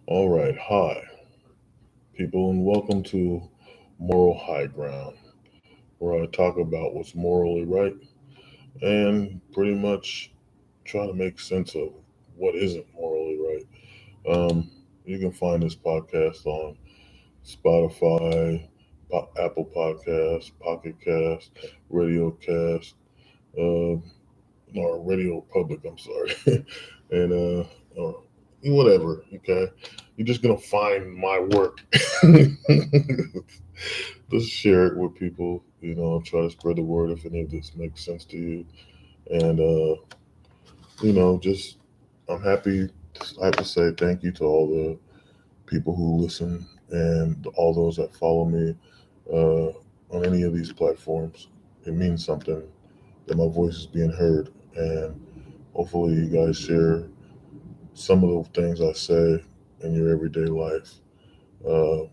All right, hi, people, and welcome to Moral High Ground, where I talk about what's morally right and pretty much try to make sense of what isn't morally right. You can find this podcast on Spotify, Apple Podcasts, Pocket Cast, Radio Cast, uh, or Radio Public, I'm sorry, and or whatever. Okay, you're just gonna find my work. Just share it with people. Try to spread the word if any of this makes sense to you. And just I'm happy. I have to say thank you to all the people who listen and all those that follow me on any of these platforms. It means something that my voice is being heard, and hopefully you guys share some of the things I say in your everyday life uh,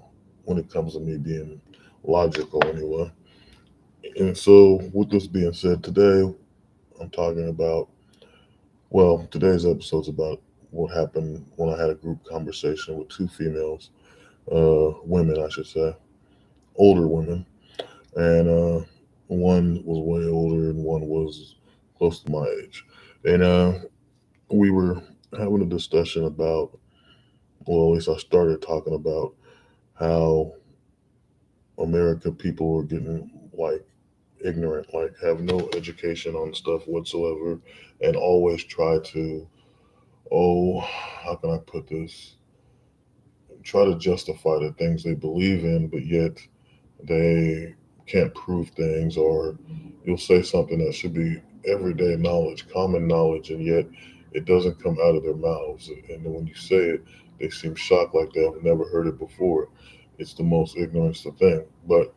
when it comes to me being logical, anyway. And so, with this being said, today I'm talking about, well, today's episode's about what happened when I had a group conversation with two females, women, I should say, older women. And one was way older and one was close to my age. And we were having a discussion about, well, at least I started talking about how America people are getting like ignorant, like have no education on stuff whatsoever, and always try to, oh, how can I put this? Try to justify the things they believe in, but yet they can't prove things, or you'll say something that should be everyday knowledge, common knowledge, and yet it doesn't come out of their mouths. And then when you say it, they seem shocked like they have never heard it before. It's the most ignorance thing. But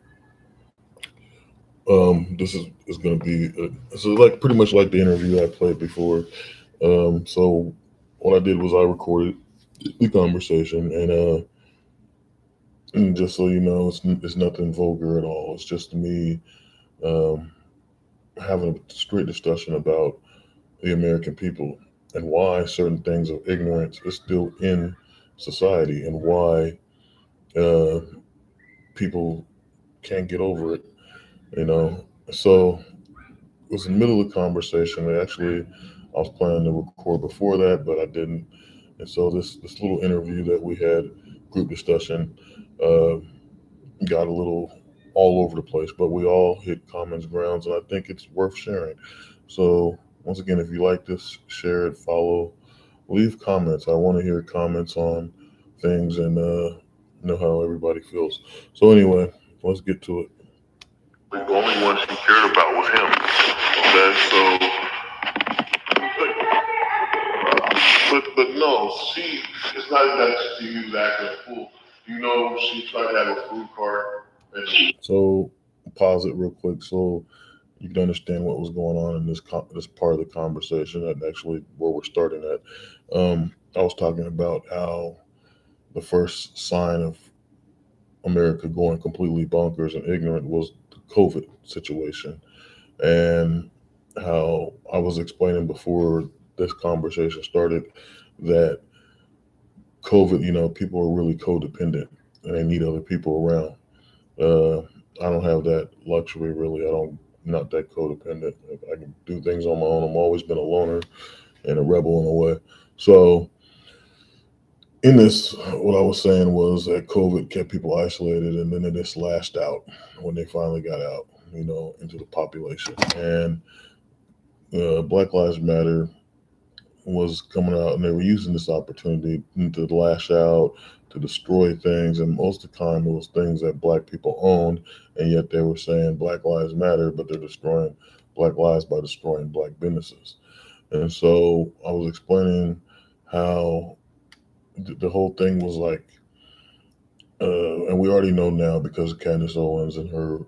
this is going to be so like pretty much like the interview I played before. So what I did was I recorded the conversation, and just so you know, it's nothing vulgar at all. It's just me um, having a straight discussion about the American people and why certain things of ignorance is still in society, and why uh, people can't get over it. You know, so it was in the middle of the conversation. Actually, I was planning to record before that, but I didn't. And so this little interview that we had, group discussion, uh, got a little all over the place, but we all hit common grounds, and I think it's worth sharing. So once again, if you like this, share it, follow, leave comments. I want to hear comments on things and know how everybody feels. So anyway, let's get to it. Like the only one she cared about was him. Okay, so but no, she it's not that she was acting a fool. She tried to have a food cart. So pause it real quick so you can understand what was going on in this part of the conversation. That actually where we're starting at. I was talking about how the first sign of America going completely bonkers and ignorant was the COVID situation, and how I was explaining before this conversation started that COVID, people are really codependent and they need other people around. Uh, I don't have that luxury really. I don't not that codependent. I can do things on my own. I've always been a loner and a rebel in a way. So in this, what I was saying was that COVID kept people isolated, and then it just lashed out when they finally got out, into the population. And Black Lives Matter was coming out, and they were using this opportunity to lash out, to destroy things, and most of the time it was things that Black people owned, and yet they were saying Black Lives Matter, but they're destroying Black lives by destroying Black businesses. And so I was explaining how the whole thing was like, and we already know now because of Candace Owens and her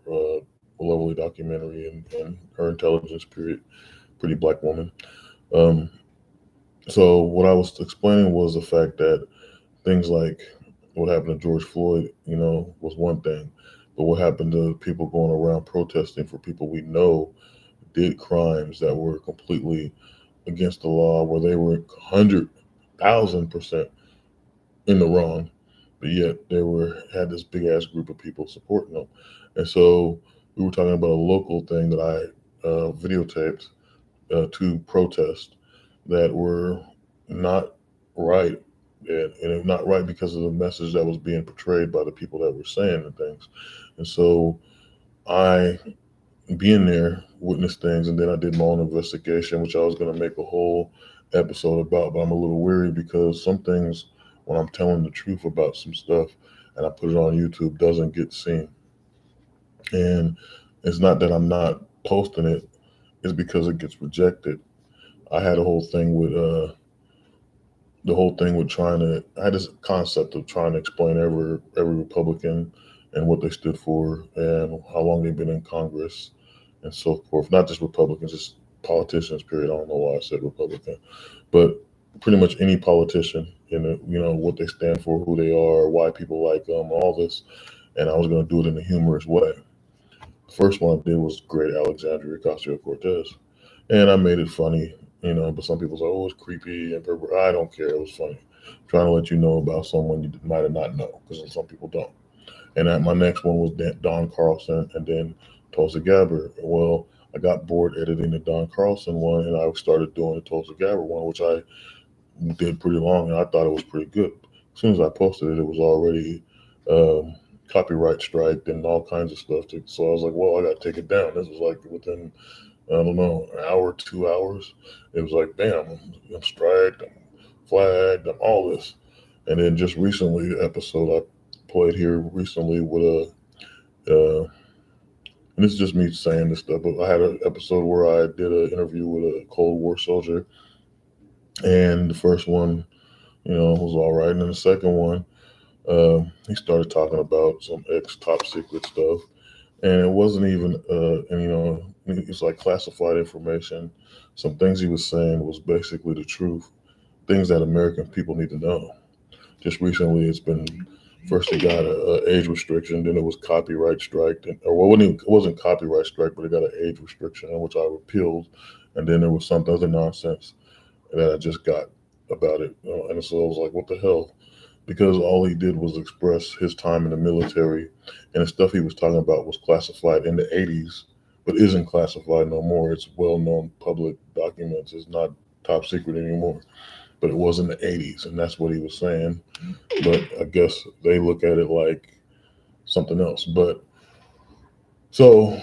lovely documentary and her intelligence, period, pretty Black woman. Um, so what I was explaining was the fact that things like what happened to George Floyd, was one thing, but what happened to people going around protesting for people we know did crimes that were completely against the law, where they were 100,000% in the wrong, but yet they had this big ass group of people supporting them. And so we were talking about a local thing that I videotaped to protest that were not right. And not right because of the message that was being portrayed by the people that were saying the things. And so I, being there, witnessed things, and then I did my own investigation, which I was going to make a whole episode about, but I'm a little weary because some things, when I'm telling the truth about some stuff and I put it on YouTube, doesn't get seen. And it's not that I'm not posting it, it's because it gets rejected. I had a whole thing with the whole thing with trying to. I had this concept of trying to explain every Republican and what they stood for and how long they've been in Congress and so forth. Not just Republicans, just politicians. Period. I don't know why I said Republican, but pretty much any politician. What they stand for, who they are, why people like them, all this. And I was going to do it in a humorous way. The first one I did was Great Alexandria Ocasio Cortez, and I made it funny, But some people say, "Oh, it's creepy," and I don't care. It was funny, trying to let you know about someone you might have not know, because some people don't. And my next one was Don Carlson, and then Tulsi Gabbard. Well, I got bored editing the Don Carlson one, and I started doing the Tulsi Gabbard one, which I did pretty long, and I thought it was pretty good. As soon as I posted it, it was already um, copyright striked and all kinds of stuff. So I was like, well, I got to take it down. This was like within, I don't know, an hour, 2 hours. It was like, bam, I'm striked, I'm flagged, I'm all this. And then just recently, the episode I played here recently with and this is just me saying this stuff, but I had an episode where I did an interview with a Cold War soldier, and the first one, was all right. And then the second one, he started talking about some ex top secret stuff, and it wasn't even, it's like classified information. Some things he was saying was basically the truth, things that American people need to know. Just recently, it's been first it got a age restriction, then it was copyright strike, it wasn't copyright strike, but it got an age restriction, which I repealed, and then there was some other nonsense that I just got about it, and so I was like, what the hell? Because all he did was express his time in the military, and the stuff he was talking about was classified in the 80s, but isn't classified no more. It's well-known public documents. It's not top secret anymore, but it was in the 80s, and that's what he was saying. But I guess they look at it like something else. But so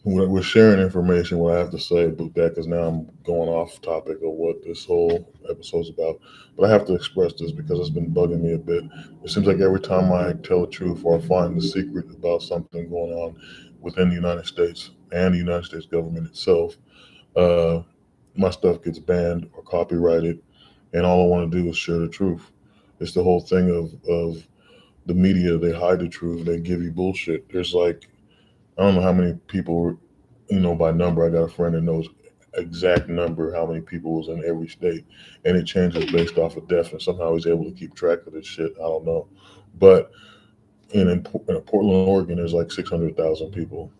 we're sharing information, what I have to say about that, because now I'm going off topic of what this whole episode's about. But I have to express this because it's been bugging me a bit. It seems like every time I tell the truth or I find the secret about something going on within the United States and the United States government itself, uh, my stuff gets banned or copyrighted, and all I want to do is share the truth. It's the whole thing of the media. They hide the truth. They give you bullshit. There's like, I don't know how many people, by number. I got a friend that knows exact number how many people was in every state, and it changes based off of death. And somehow he's able to keep track of this shit. I don't know, but in Portland, Oregon, there's like 600,000 people,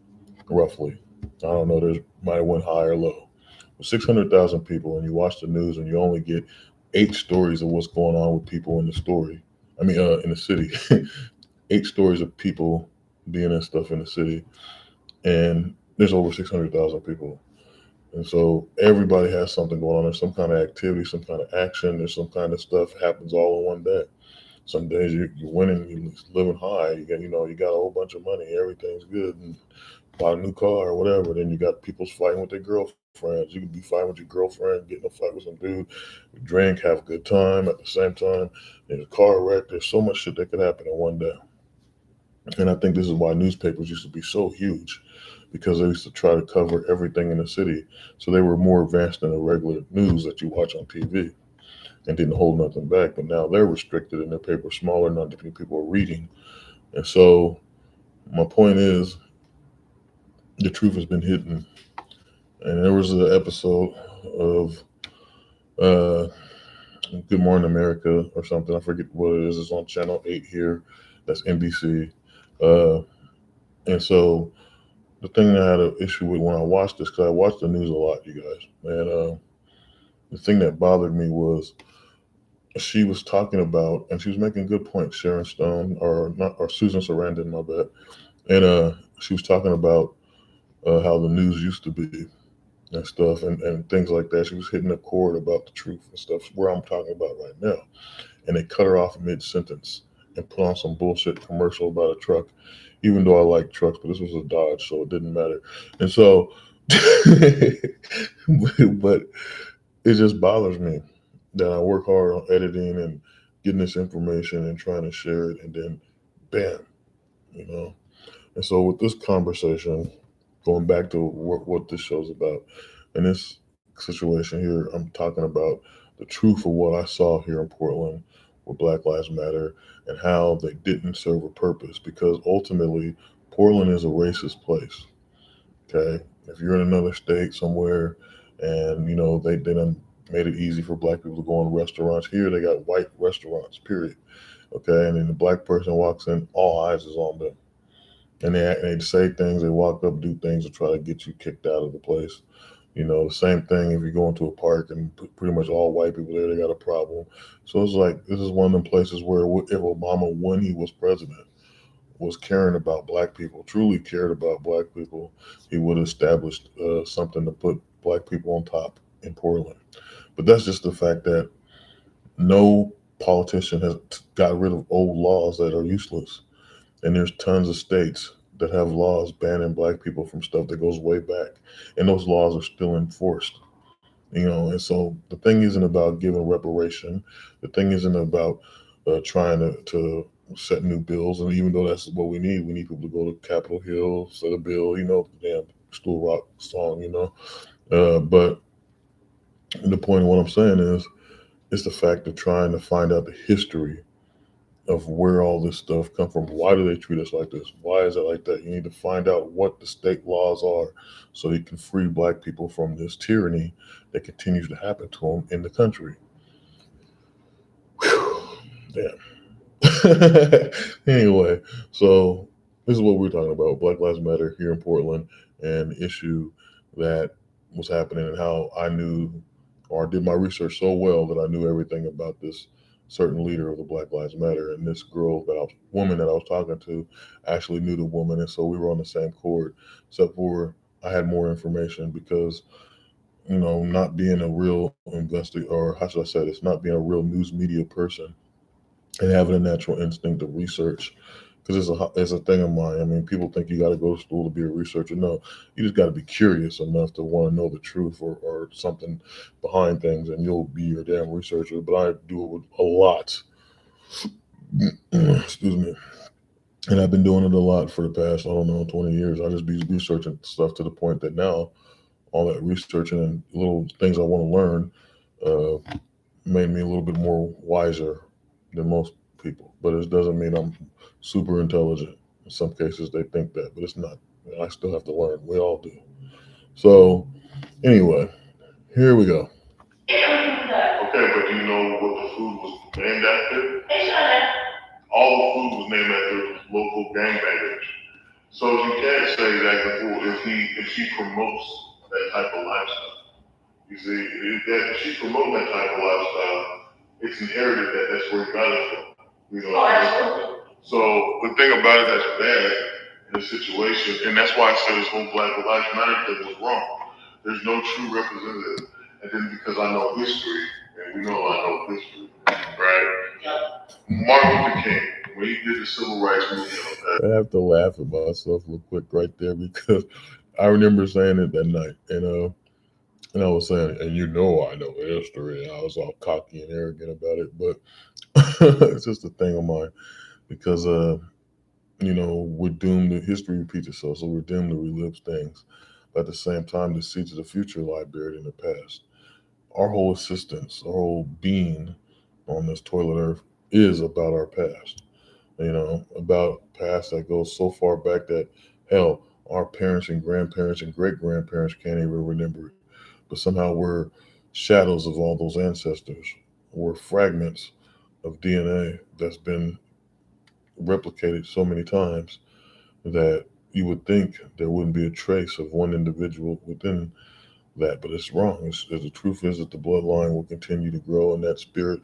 roughly. I don't know. There's might have went high or low. 600,000 people, and you watch the news, and you only get 8 stories of what's going on with people in the story. In the city, 8 stories of people being and stuff in the city, and there's over 600,000 people. And so everybody has something going on. There's some kind of activity, some kind of action. There's some kind of stuff happens all in one day. Some days you're winning, you're living high. You got a whole bunch of money. Everything's good, and buy a new car or whatever. Then you got people fighting with their girlfriends. You could be fighting with your girlfriend, getting a fight with some dude, drink, have a good time at the same time. There's a car wreck. There's so much shit that could happen in one day. And I think this is why newspapers used to be so huge, because they used to try to cover everything in the city. So they were more advanced than the regular news that you watch on TV and didn't hold nothing back. But now they're restricted and their paper's smaller, not that many people are reading. And so my point is, the truth has been hidden. And there was an episode of uh, Good Morning America or something. I forget what it is. It's on Channel 8 here. That's NBC. And so the thing that I had an issue with when I watched this, because I watch the news a lot, you guys, and the thing that bothered me was she was talking about, and she was making good points. Sharon Stone, or not, or Susan Sarandon, my bad. And she was talking about how the news used to be and stuff, and things like that. She was hitting a chord about the truth and stuff, where I'm talking about right now. And they cut her off mid sentence and put on some bullshit commercial about a truck, even though I like trucks, but this was a Dodge, so it didn't matter. And so, but it just bothers me that I work hard on editing and getting this information and trying to share it, and then bam, you know. And so with this conversation, going back to what this show's about, in this situation here, I'm talking about the truth of what I saw here in Portland with Black Lives Matter and how they didn't serve a purpose, because ultimately Portland is a racist place. Okay, if you're in another state somewhere, and they done made it easy for black people to go in restaurants. Here they got white restaurants, period. Okay, and then the black person walks in, all eyes is on them, and they say things, they walk up, do things to try to get you kicked out of the place. The same thing if you go into a park and pretty much all white people there, they got a problem. So it's like this is one of them places where if Obama, when he was president, was caring about black people, truly cared about black people, he would have established something to put black people on top in Portland. But that's just the fact that no politician has got rid of old laws that are useless. And there's tons of states that have laws banning black people from stuff that goes way back. And those laws are still enforced. And so the thing isn't about giving reparation. The thing isn't about trying to set new bills. And even though that's what we need people to go to Capitol Hill, set a bill, the damn School Rock song, but the point of what I'm saying is the fact of trying to find out the history of where all this stuff come from. Why do they treat us like this? Why is it like that? You need to find out what the state laws are so you can free black people from this tyranny that continues to happen to them in the country. Whew, damn. Anyway, so this is what we're talking about: Black Lives Matter here in Portland, and the issue that was happening, and how I knew, or I did my research so well that I knew everything about this certain leader of the Black Lives Matter. And this woman that I was talking to actually knew the woman, and so we were on the same chord, except for I had more information because not being a real investigator, or how should I say this, not being a real news media person, and having a natural instinct of research. Because it's a thing of mine. I mean, people think you got to go to school to be a researcher. No, you just got to be curious enough to want to know the truth, or something behind things, and you'll be your damn researcher. But I do it with a lot. Excuse me. And I've been doing it a lot for the past, I don't know, 20 years. I just be researching stuff to the point that now all that researching and little things I want to learn uh, made me a little bit more wiser than most people. But it doesn't mean I'm super intelligent. In some cases, they think that, but it's not. I still have to learn. We all do. So, anyway, here we go. Okay, but do you know what the food was named after? All the food was named after local gangbangers. So you can't say that the food, if she promotes that type of lifestyle. You see, if she's promoting that type of lifestyle, it's inherited that's where he got it from. Absolutely. So the thing about it that's bad in this situation, and that's why I said this whole Black Lives Matter thing was wrong. There's no true representative. And then because I know history, and we know I know history, right? Yep. Martin Luther King, when he did the civil rights movement, I have to laugh at myself real quick right there, because I remember saying it that night, and I was saying, and I know history, and I was all cocky and arrogant about it, but it's just a thing of mine, because we're doomed to, history repeats itself, so we're doomed to relive things. But at the same time, the seeds of the future lie buried in the past. Our whole existence, our whole being on this toilet earth is about our past. About past that goes so far back that, hell, our parents and grandparents and great grandparents can't even remember it. But somehow we're shadows of all those ancestors. We're fragments of DNA that's been replicated so many times that you would think there wouldn't be a trace of one individual within that, but it's wrong. The truth is that the bloodline will continue to grow, and that spirit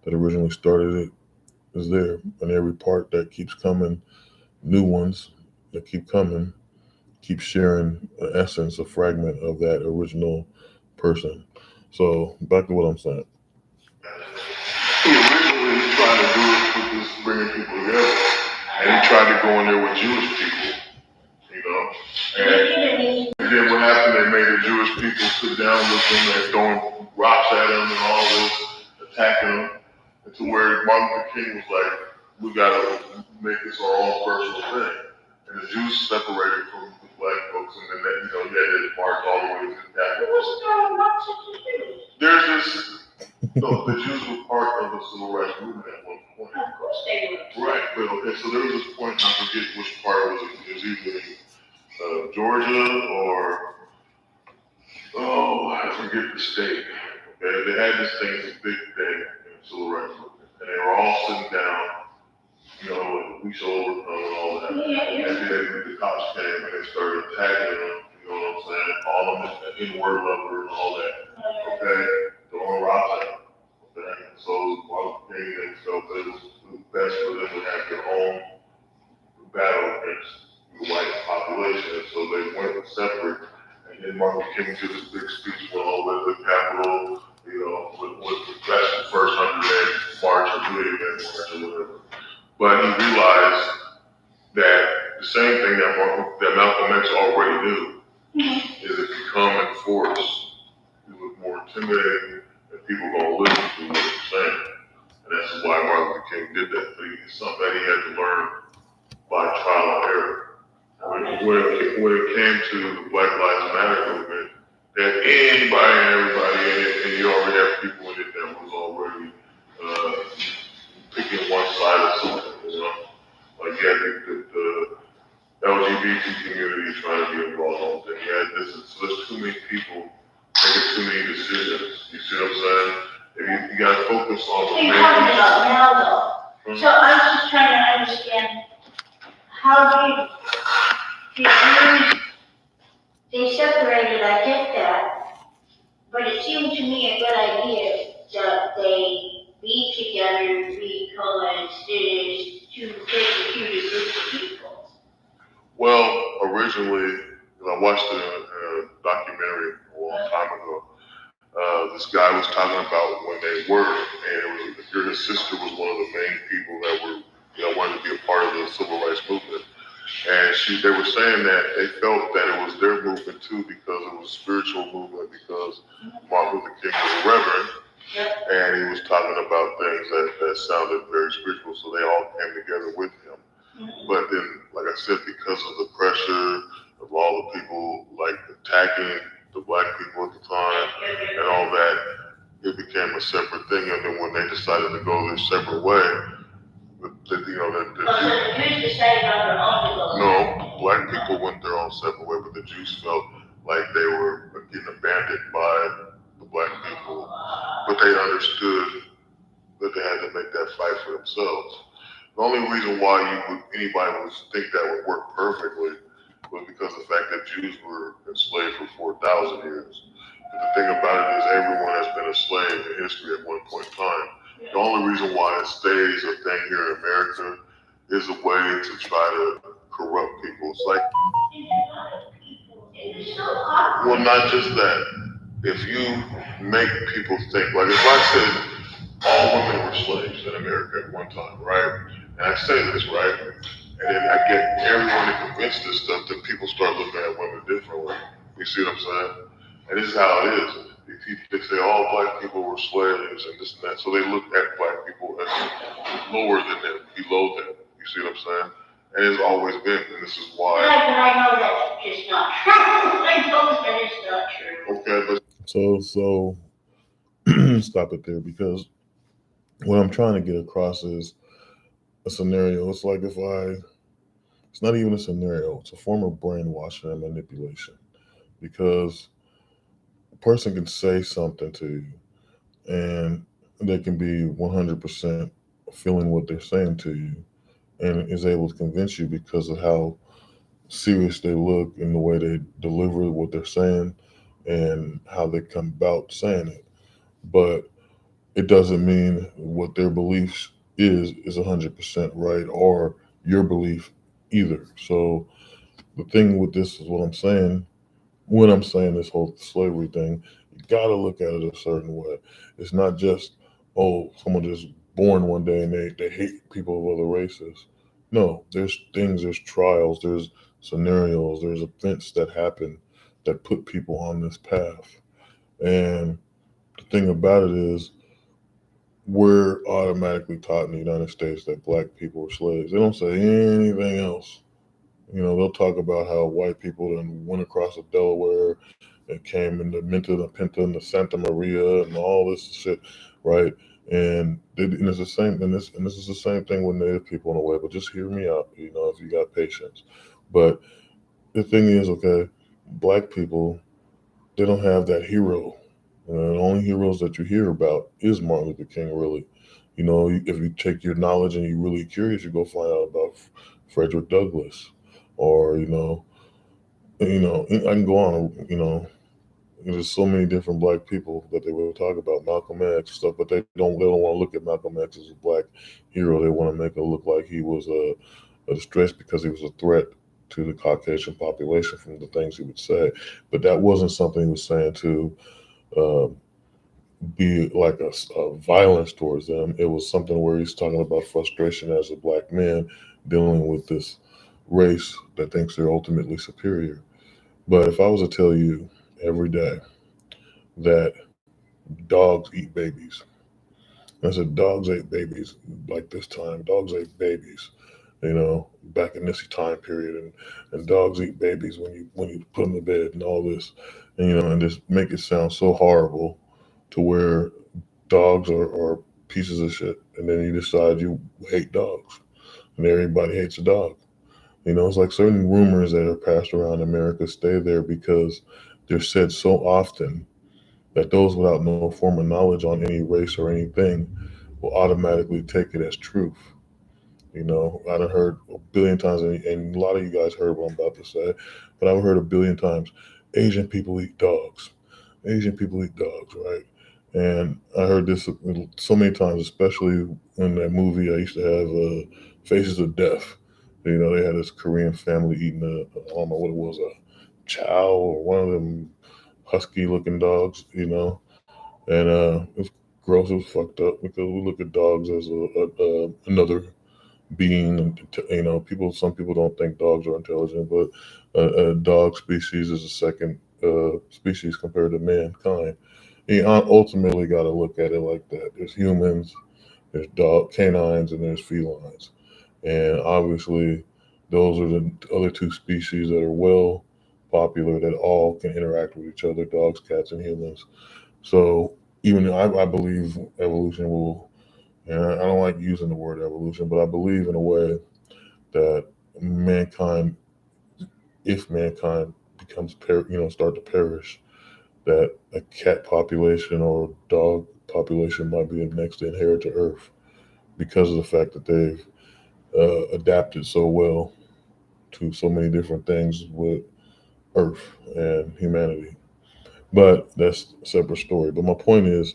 that originally started it is there, and every part that keeps coming, new ones that keep coming, keep sharing an essence, a fragment of that original person. So back to what I'm saying. He originally tried to do it with this bringing people together, and he tried to go in there with Jewish people, you know. And then what happened? They made the Jewish people sit down with them and throwing rocks at them and all this, attacking them, and to where Martin Luther King was like, "We gotta make this our own personal thing." And the Jews separated from the black folks, and then that, you had to march all the way to the Capitol. There's this. No, the Jews were part of the civil rights movement at one point. Of course they were. Right, but okay, so there was this point, I forget which part was it. It was either Georgia or, I forget the state. Okay, they had this thing, this big day in the civil rights movement, and they were all sitting down, we should overcome and all that. And then the cops came and they started attacking them, you know what I'm saying? All of them N-word lover and all that. Okay, throwing rocks at them. So Martin Luther King, they felt that it was best for them to have their own battle against the white population. And so they went separate. And then Martin Luther King did this big speech, went all the way to the Capitol, with the first 100-day march or 280-day march or whatever. But he realized that the same thing that Malcolm X already knew is if you come in force, you look more intimidating. People gonna listen to what he's saying, and that's why Martin Luther King did that. But it's something that he had to learn by trial and error. When it came to the Black Lives Matter movement, that anybody and everybody in it, and you already have people in it that was already picking one side of something, like you had the LGBT community trying to be involved in all that. You had this, so there's too many people making too many decisions. You see what I'm saying? If you gotta focus on the main. You're talking about now, though. So I was just trying to understand how the Jews, they separated. I get that, but it seemed to me a good idea that they be together because it is to persecute a group of people. Well, originally, I watched a documentary a long time ago. This guy was talking about when they were, and his sister was one of the main people that were, wanted to be a part of the civil rights movement. And they were saying that they felt that it was their movement too because it was a spiritual movement because Martin Luther King was a reverend, and he was talking about things that sounded very spiritual, so they all came together with him. But then, like I said, because of the pressure of all the people attacking the black people at the time and all that, it became a separate thing. And then when they decided to go their separate way, the Jews decided on their own to go. No, black people went their own separate way, but the Jews felt like they were getting abandoned by the black people. But they understood that they had to make that fight for themselves. The only reason why anybody would think that would work perfectly was because of the fact that Jews were enslaved for 4,000 years. But the thing about it is everyone has been a slave in history at one point in time. The only reason why it stays a thing here in America is a way to try to corrupt people. It's like, well, not just that. If you make people think, like if I said all women were slaves in America at one time, right? And I say this, right? And then I get everyone to convince this stuff, then people start looking at women differently. You see what I'm saying? And this is how it is. They say all black people were slaves and this and that. So they look at black people as lower than them, below them. You see what I'm saying? And it's always been, and this is why. But I know that's just not true. I know that it's not true. Okay, but so stop it there, because what I'm trying to get across is a scenario. It's like it's not even a scenario. It's a form of brainwashing and manipulation, because a person can say something to you and they can be 100% feeling what they're saying to you and is able to convince you because of how serious they look and the way they deliver what they're saying and how they come about saying it. But it doesn't mean what their beliefs is 100% right, or your belief either. So the thing with this is what I'm saying. When I'm saying this whole slavery thing, you got to look at it a certain way. It's not just, oh, someone just born one day and they hate people of other races. No, there's things, there's trials, there's scenarios, there's events that happen that put people on this path. And the thing about it is, we're automatically taught in the United States that black people were slaves. They don't say anything else. You know, they'll talk about how white people then went across the Delaware and came in the Minta, the Pinta, and the Santa Maria, and all this shit, right? And it's the same, and this is the same thing with Native people in a way. But just hear me out, you know, if you got patience. But the thing is, okay, black people, they don't have that hero. The only heroes that you hear about is Martin Luther King, really. You know, if you take your knowledge and you're really curious, you go find out about Frederick Douglass, or I can go on. There's so many different black people that they will talk about, Malcolm X and stuff, but they don't want to look at Malcolm X as a black hero. They want to make it look like he was a distress because he was a threat to the Caucasian population from the things he would say. But that wasn't something he was saying to uh, be like a violence towards them. It was something where he's talking about frustration as a black man dealing with this race that thinks they're ultimately superior. But if I was to tell you every day that dogs eat babies, I said dogs ate babies like this time, dogs ate babies, back in this time period, and dogs eat babies when you put them to bed and all this, and just make it sound so horrible to where dogs are pieces of shit, and then you decide you hate dogs, and everybody hates a dog. It's like certain rumors that are passed around America stay there because they're said so often that those without no form of knowledge on any race or anything will automatically take it as truth. I done heard a billion times, and a lot of you guys heard what I'm about to say, but I've heard a billion times, Asian people eat dogs. Asian people eat dogs, right? And I heard this so many times, especially in that movie I used to have, Faces of Death. They had this Korean family eating I don't know what it was, a chow or one of them husky looking dogs, and it's gross, it was fucked up because we look at dogs as another being, and some people don't think dogs are intelligent, but a dog species is a second species compared to mankind. You ultimately got to look at it like that. There's humans, there's dog canines, and there's felines, and obviously those are the other two species that are well popular that all can interact with each other: dogs, cats, and humans. So even though I believe evolution will, and I don't like using the word evolution, but I believe in a way that mankind, if mankind becomes, start to perish, that a cat population or dog population might be the next to inherit to Earth because of the fact that they've adapted so well to so many different things with Earth and humanity. But that's a separate story. But my point is,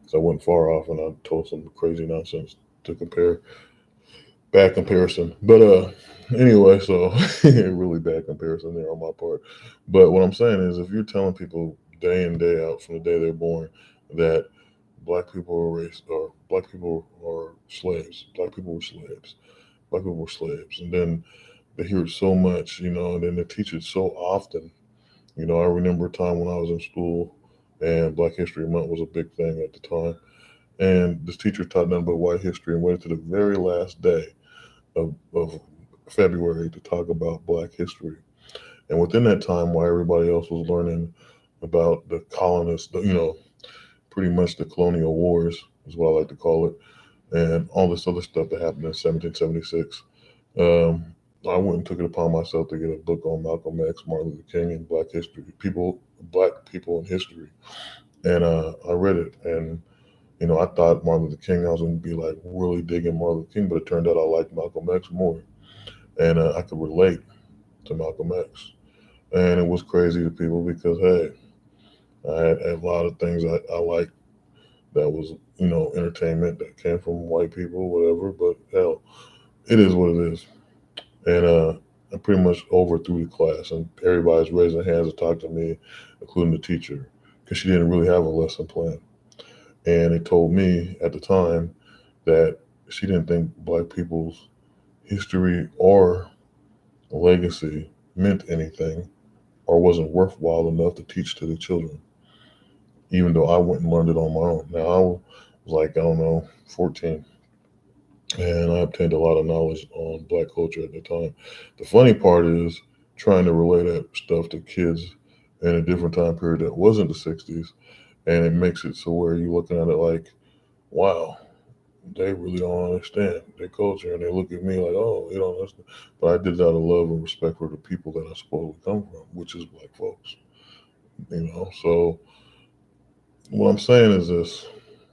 'cause I went far off and I told some crazy nonsense to compare, bad comparison. But anyway, so really bad comparison there on my part. But what I'm saying is, if you're telling people day in day out from the day they're born that black people are race, or black people are slaves, black people were slaves, and then they hear it so much, and then they teach it so often. I remember a time when I was in school and Black History Month was a big thing at the time. And this teacher taught nothing but white history and waited to the very last day of February to talk about Black history. And within that time, while everybody else was learning about the colonists, pretty much the colonial wars is what I like to call it, and all this other stuff that happened in 1776, um, I went and took it upon myself to get a book on Malcolm X, Martin Luther King, and Black people in history. And I read it, and I thought Martin Luther King, I was going to be like really digging Martin Luther King, but it turned out I liked Malcolm X more, and I could relate to Malcolm X. And it was crazy to people because, hey, I had a lot of things I liked that was, entertainment that came from white people, whatever. But hell, it is what it is. And I pretty much overthrew the class, and everybody's raising their hands to talk to me, including the teacher, because she didn't really have a lesson plan. And they told me at the time that she didn't think black people's history or legacy meant anything or wasn't worthwhile enough to teach to the children, even though I went and learned it on my own. Now, I was like, I don't know, 14, and I obtained a lot of knowledge on black culture at the time. The funny part is trying to relay that stuff to kids in a different time period that wasn't the 60s, and it makes it so where you're looking at it like, wow, they really don't understand their culture, and they look at me like, oh, you don't understand. But I did that out of love and respect for the people that I supposedly come from, which is black folks. So what I'm saying is this.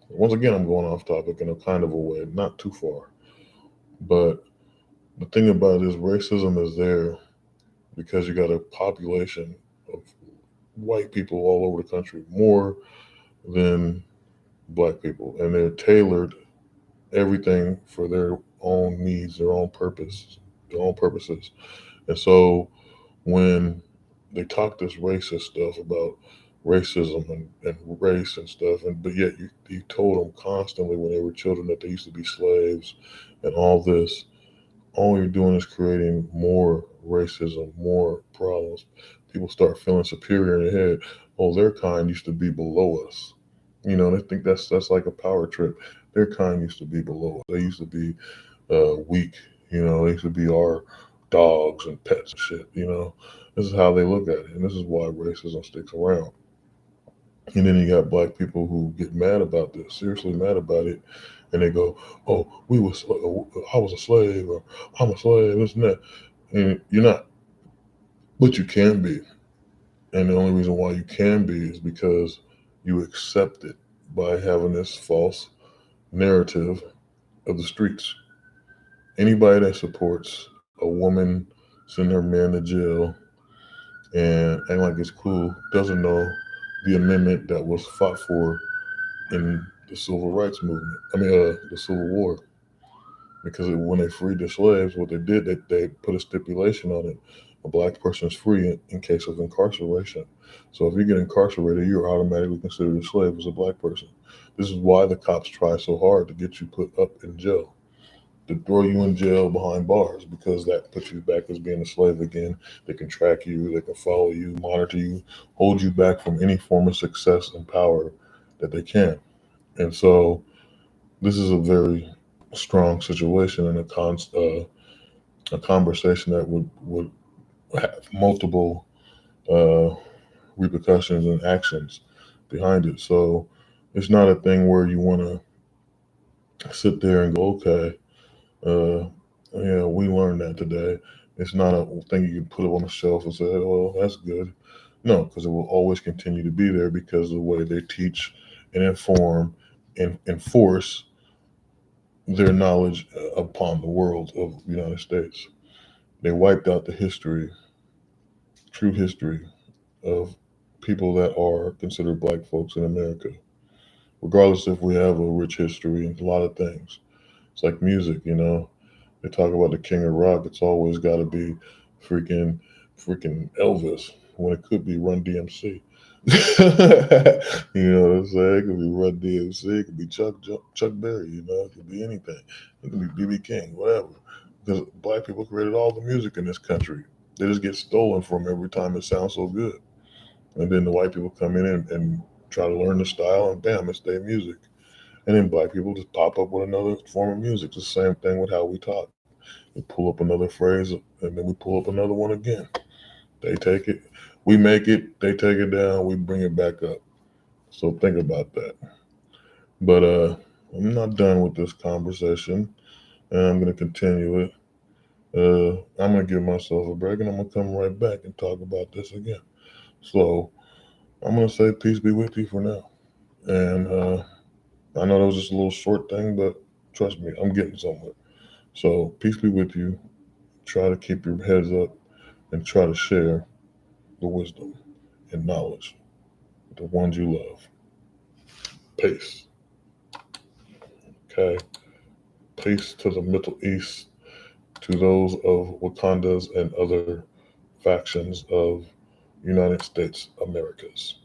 Once again, I'm going off topic in a kind of a way, not too far. But the thing about it is racism is there because you got a population of white people all over the country, more than black people, and they're tailored everything for their own needs, their own purposes. And so when they talk this racist stuff about racism and race and stuff, and but yet you told them constantly when they were children that they used to be slaves and all this, all you're doing is creating more racism, more problems. People start feeling superior in their head. Oh, their kind used to be below us. They think that's like a power trip. Their kind used to be below us. They used to be weak. They used to be our dogs and pets and shit. This is how they look at it, and this is why racism sticks around. And then you got black people who get mad about this, seriously mad about it, and they go, "Oh, I was a slave, or I'm a slave, this and that." And you're not, but you can be. And the only reason why you can be is because you accept it by having this false narrative of the streets. Anybody that supports a woman sending her man to jail and acting like it's cool doesn't know the amendment that was fought for in the civil rights movement. The Civil War. Because when they freed the slaves, what they did, they put a stipulation on it. A black person is free in case of incarceration. So if you get incarcerated, you're automatically considered a slave as a black person. This is why the cops try so hard to get you put up in jail, to throw you in jail behind bars, because that puts you back as being a slave again. They can track you, they can follow you, monitor you, hold you back from any form of success and power that they can. And so this is a very strong situation and a conversation that would have multiple uh, repercussions and actions behind it. So it's not a thing where you want to sit there and go, okay, uh, yeah, we learned that today. It's not a thing you can put up on the shelf and say, well, that's good. No, because it will always continue to be there because of the way they teach and inform and enforce their knowledge upon the world of the United States. They wiped out the history, true history of people that are considered black folks in America, regardless if we have a rich history and a lot of things. It's like music. They talk about the king of rock. It's always got to be freaking, freaking Elvis when it could be Run DMC. You know what I'm saying? It could be Run DMC. It could be Chuck Berry. It could be anything. It could be BB King, whatever. Because black people created all the music in this country. They just get stolen from every time it sounds so good. And then the white people come in and try to learn the style, and bam, it's their music. And then black people just pop up with another form of music. It's the same thing with how we talk. We pull up another phrase, and then we pull up another one again. They take it, we make it, they take it down, we bring it back up. So think about that. But I'm not done with this conversation, and I'm gonna continue it. I'm gonna give myself a break, and I'm gonna come right back and talk about this again. So I'm gonna say peace be with you for now. And I know that was just a little short thing, but trust me, I'm getting somewhere. So peace be with you. Try to keep your heads up and try to share the wisdom and knowledge with the ones you love. Peace. Okay. Peace to the Middle East, to those of Wakandas and other factions of United States Americas.